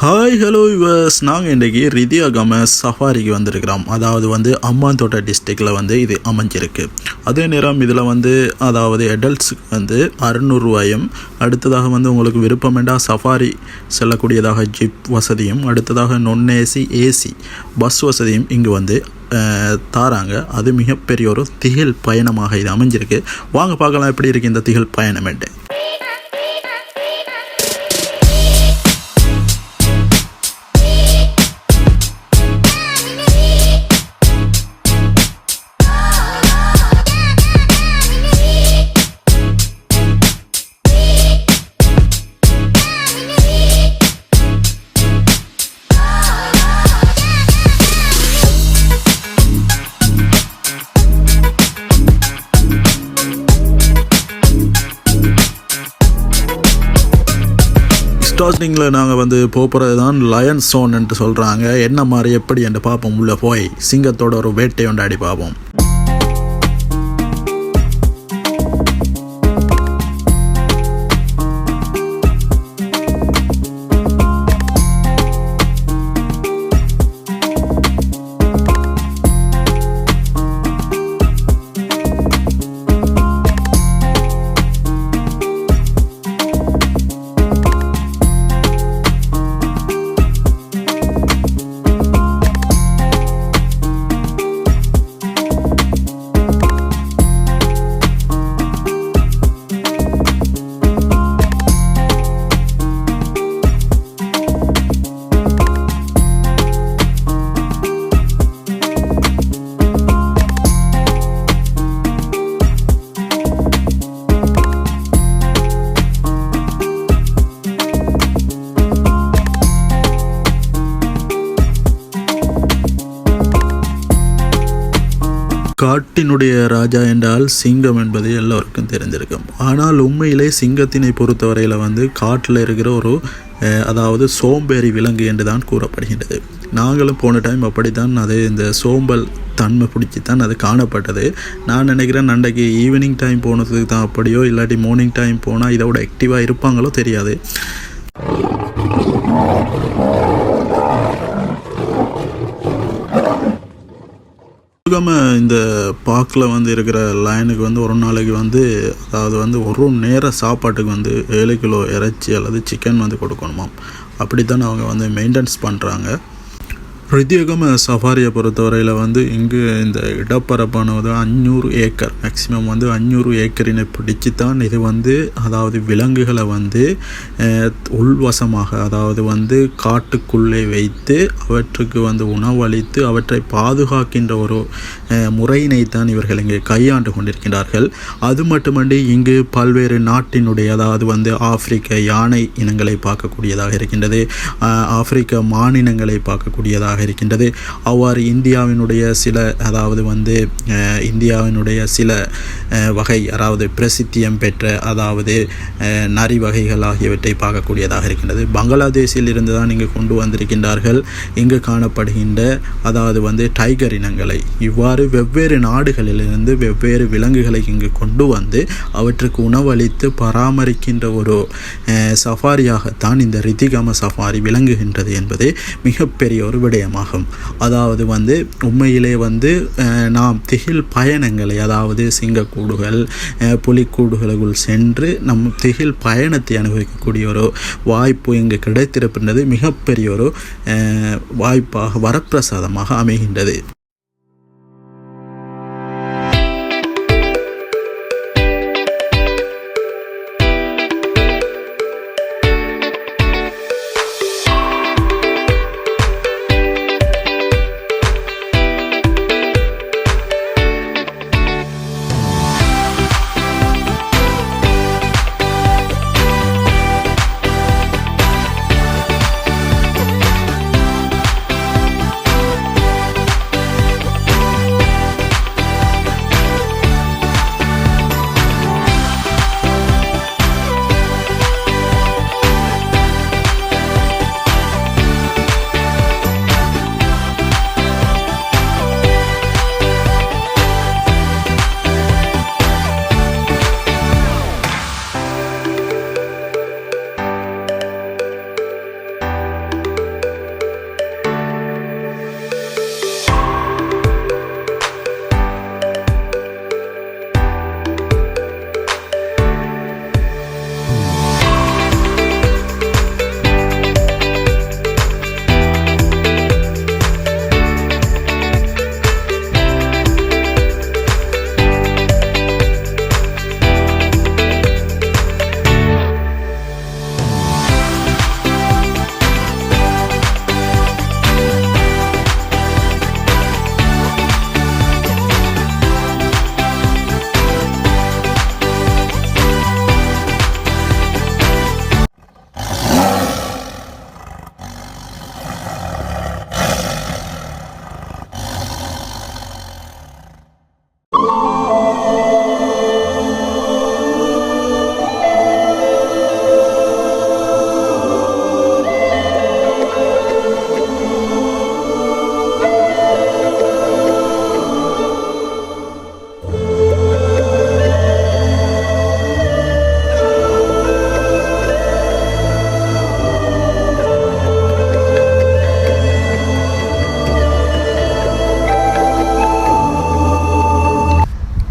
Hi hello yours, நாங்கள் இன்றைக்கி ரிதியாகாம சஃபாரிக்கு வந்திருக்கிறோம். அதாவது அம்பாந்தோட்டை டிஸ்ட்ரிக்டில் இது அமைஞ்சிருக்கு. அதே நேரம் இதில் அதாவது அடல்ட்ஸுக்கு 600 ரூபாயும், அடுத்ததாக உங்களுக்கு விருப்பமெண்டா சஃபாரி செல்லக்கூடியதாக ஜிப் வசதியும், அடுத்ததாக non ஏசி ஏசி பஸ் வசதியும் இங்கு தாராங்க. அது மிகப்பெரிய ஒரு திகில் பயணமாக இது அமைஞ்சிருக்கு. வாங்க பார்க்கலாம் எப்படி இருக்குது இந்த திகில் பயணமெண்டு. ஸ்டார்டிங்கில் நாங்கள் போகிறது தான் லயன் சோன் என்று சொல்கிறாங்க. என்ன மாதிரி எப்படி என்று பார்ப்போம். உள்ளே போய் சிங்கத்தோட ஒரு வேட்டை கொண்டாடி பார்ப்போம். காட்டினுடைய ராஜா என்றால் சிங்கம் என்பது எல்லோருக்கும் தெரிஞ்சிருக்கும். ஆனால் உண்மையிலே சிங்கத்தினை பொறுத்தவரையில் காட்டில் இருக்கிற ஒரு அதாவது சோம்பேறி விலங்கு என்று தான் கூறப்படுகின்றது. நாங்களும் போன டைம் அப்படித்தான் இந்த சோம்பல் தன்மை பிடிச்சி தான் அது காணப்பட்டது. நான் நினைக்கிறேன் அன்றைக்கு ஈவினிங் டைம் போனதுக்கு தான் அப்படியோ, இல்லாட்டி மார்னிங் டைம் போனால் இதோட ஆக்டிவாக இருப்பாங்களோ தெரியாது. இந்த பார்க்கில் இருக்கிற லைனுக்கு ஒரு நாளைக்கு அதாவது ஒரு நேர சாப்பாட்டுக்கு 7 கிலோ இறைச்சி அல்லது சிக்கன் கொடுக்கணுமாம். அப்படித்தான் அவங்க மெயின்டெனன்ஸ் பண்ணுறாங்க. ரிதியாகாம சஃபாரியை பொறுத்தவரையில் இங்கு இந்த இடப்பரப்பானது 500 ஏக்கர், மேக்ஸிமம் 500 ஏக்கரினை பிடிச்சி தான் இது அதாவது விலங்குகளை உள்வசமாக, அதாவது காட்டுக்குள்ளே வைத்து அவற்றுக்கு உணவளித்து அவற்றை பாதுகாக்கின்ற ஒரு முறையினை தான் இவர்கள் இங்கே கையாண்டு கொண்டிருக்கிறார்கள். அது மட்டுமன்றி இங்கு பல்வேறு நாட்டினுடைய, அதாவது ஆப்பிரிக்க யானை இனங்களை பார்க்கக்கூடியதாக இருக்கின்றது, ஆப்பிரிக்க மானினங்களை பார்க்கக்கூடியதாக இருக்கின்றது. அவ்வாறு இந்தியாவினுடைய சில, அதாவது இந்தியாவினுடைய சில வகை, அதாவது பிரசித்தியம் பெற்ற, அதாவது நரி வகைகள் ஆகியவற்றை பார்க்கக்கூடியதாக இருக்கின்றது. பங்களாதேஷில் இருந்து தான் இங்கு கொண்டு வந்திருக்கின்றார்கள். இங்கு காணப்படுகின்ற அதாவது டைகர் இனங்களை, இவ்வாறு வெவ்வேறு நாடுகளிலிருந்து வெவ்வேறு விலங்குகளை இங்கு கொண்டு அவற்றுக்கு உணவளித்து பராமரிக்கின்ற ஒரு சஃபாரியாகத்தான் இந்த ரிதியாகாம சஃபாரி விளங்குகின்றது என்பது மிகப்பெரிய ஒரு விடயமாகும். அதாவது உண்மையிலே நாம் திகில் பயணங்களை, அதாவது சிங்கக்கூடுகள், புலிக்கூடுகளுக்குள் சென்று நம் திகில் பயணத்தை அனுபவிக்கக்கூடிய ஒரு வாய்ப்பு இங்கு கிடைத்திருக்கின்றது. மிகப்பெரிய ஒரு வாய்ப்பாக, வரப்பிரசாதமாக அமைகின்றது.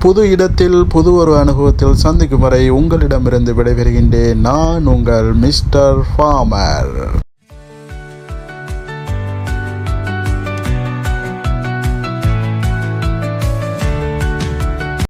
புது இடத்தில் புது ஒரு அனுபவத்தில் சந்திக்கும் வரை உங்களிடமிருந்து விடைபெறுகின்றேன். நான் உங்கள் மிஸ்டர் ஃபார்மர்.